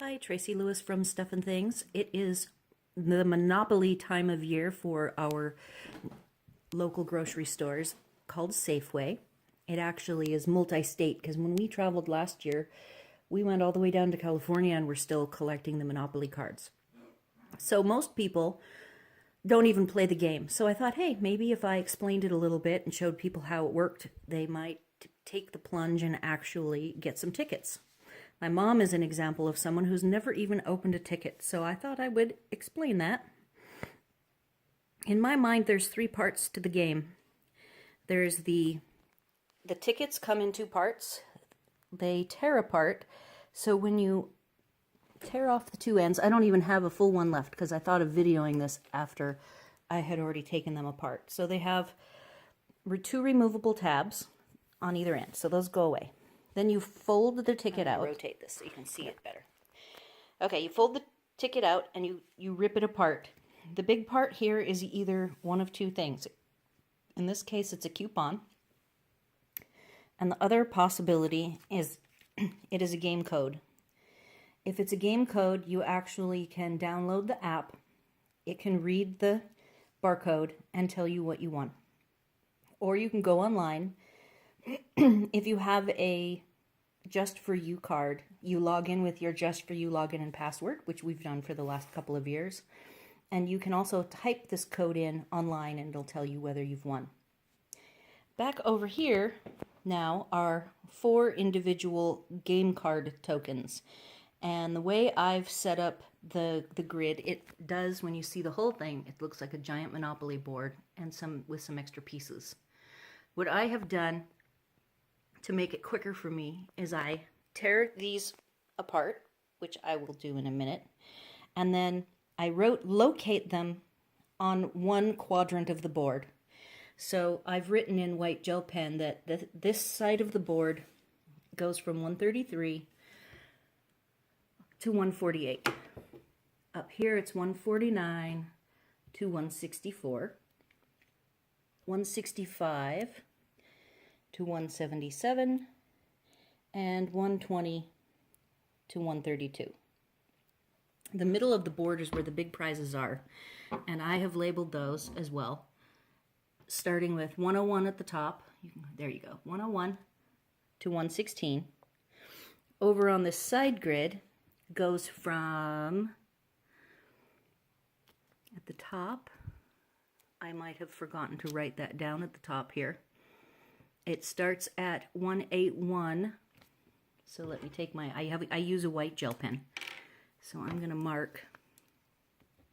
Hi, Tracy Lewis from Stuff and Things. It is the Monopoly time of year for our local grocery stores called Safeway. It actually is multi-state because when we traveled last year, we went all the way down to California and we're still collecting the Monopoly cards. So most people don't even play the game. So I thought, hey, maybe if I explained it a little bit and showed people how it worked, they might take the plunge and actually get some tickets. My mom is an example of someone who's never even opened a ticket, so I thought I would explain that. In my mind, there's three parts to the game. There's the tickets come in two parts. They tear apart, so when you tear off the two ends, I don't even have a full one left because I thought of videoing this after I had already taken them apart. So they have two removable tabs on either end, so those go away. Then you fold the ticket out. Rotate this so you can see it better. Okay, you fold the ticket out and you rip it apart. The big part here is either one of two things. In this case, it's a coupon. And the other possibility is it is a game code. If it's a game code, you actually can download the app. It can read the barcode and tell you what you want. Or you can go online. If you have a Just For You card, you log in with your Just For You login and password, which we've done for the last couple of years. And you can also type this code in online and it'll tell you whether you've won. Back over here now are 4 individual game card tokens. And the way I've set up the grid, it does, when you see the whole thing, it looks like a giant Monopoly board and with some extra pieces. What I have done to make it quicker for me is I tear these apart, which I will do in a minute, and then I locate them on one quadrant of the board. So I've written in white gel pen that this side of the board goes from 133 to 148. Up here it's 149 to 164, 165 to 177, and 120 to 132. The middle of the board is where the big prizes are, and I have labeled those as well, starting with 101 at the top. There you go, 101 to 116. Over on this side grid goes from, at the top, I might have forgotten to write that down at the top here. It starts at 181. So let me take I use a white gel pen. So I'm going to mark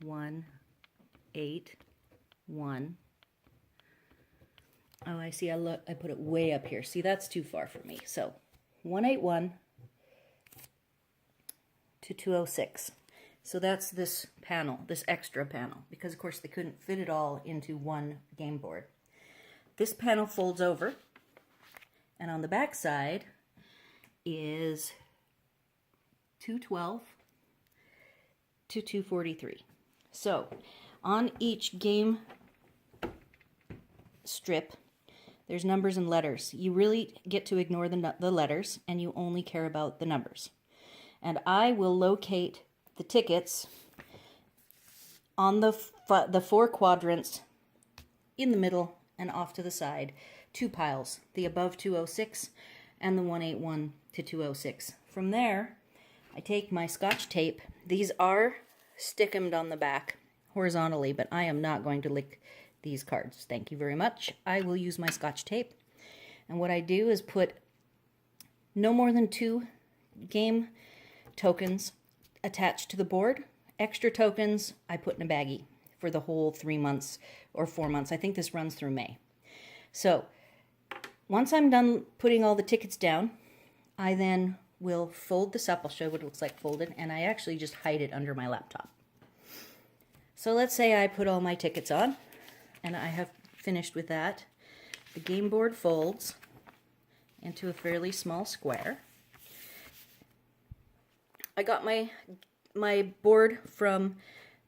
181. Oh, I see. I put it way up here. See, that's too far for me. So 181 to 206. So that's this panel, this extra panel, because of course they couldn't fit it all into one game board. This panel folds over. And on the back side is 212 to 243. So on each game strip, there's numbers and letters. You really get to ignore the letters, and you only care about the numbers. And I will locate the tickets on the 4 quadrants in the middle and off to the side. 2 piles, the above 206 and the 181 to 206. From there, I take my Scotch tape. These are stickemed on the back horizontally, but I am not going to lick these cards. Thank you very much. I will use my Scotch tape. And what I do is put no more than 2 game tokens attached to the board. Extra tokens I put in a baggie for the whole 3 months or 4 months. I think this runs through May. So once I'm done putting all the tickets down, I then will fold this up. I'll show you what it looks like folded, and I actually just hide it under my laptop. So let's say I put all my tickets on, and I have finished with that. The game board folds into a fairly small square. I got my board from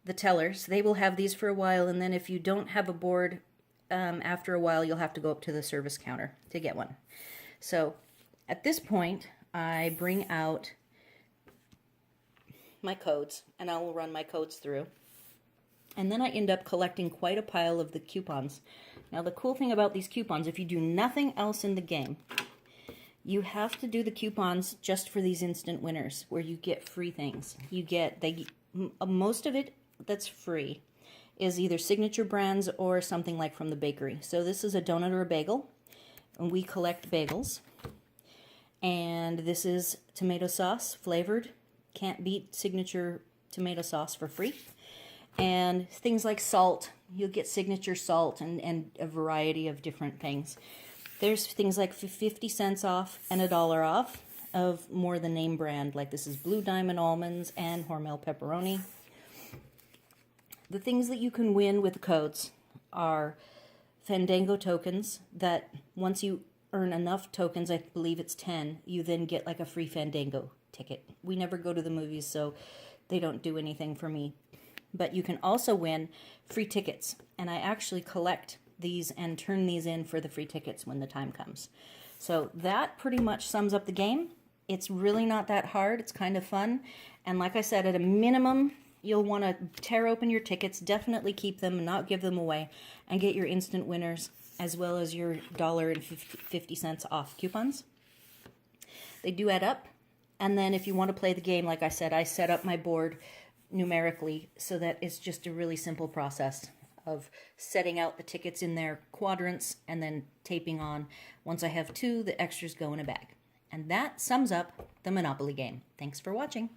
the tellers. They will have these for a while, and then if you don't have a board, after a while you'll have to go up to the service counter to get one. So at this point I bring out my codes, and I will run my codes through. And then I end up collecting quite a pile of the coupons. Now the cool thing about these coupons, if you do nothing else in the game, you have to do the coupons just for these instant winners where you get free things. You get, most of it that's free is either signature brands or something like from the bakery. So this is a donut or a bagel, and we collect bagels. And this is tomato sauce flavored. Can't beat signature tomato sauce for free. And things like salt, you'll get signature salt and a variety of different things. There's things like 50 cents off and $1 off of more the name brand, like this is Blue Diamond almonds and Hormel pepperoni. The things that you can win with the codes are Fandango tokens that once you earn enough tokens, I believe it's 10, you then get like a free Fandango ticket. We never go to the movies, so they don't do anything for me. But you can also win free tickets, and I actually collect these and turn these in for the free tickets when the time comes. So that pretty much sums up the game. It's really not that hard. It's kind of fun. And like I said, at a minimum, you'll want to tear open your tickets, definitely keep them and not give them away, and get your instant winners as well as your $1.50 off coupons. They do add up. And then if you want to play the game, like I said, I set up my board numerically so that it's just a really simple process of setting out the tickets in their quadrants and then taping on. Once I have 2, the extras go in a bag. And that sums up the Monopoly game. Thanks for watching.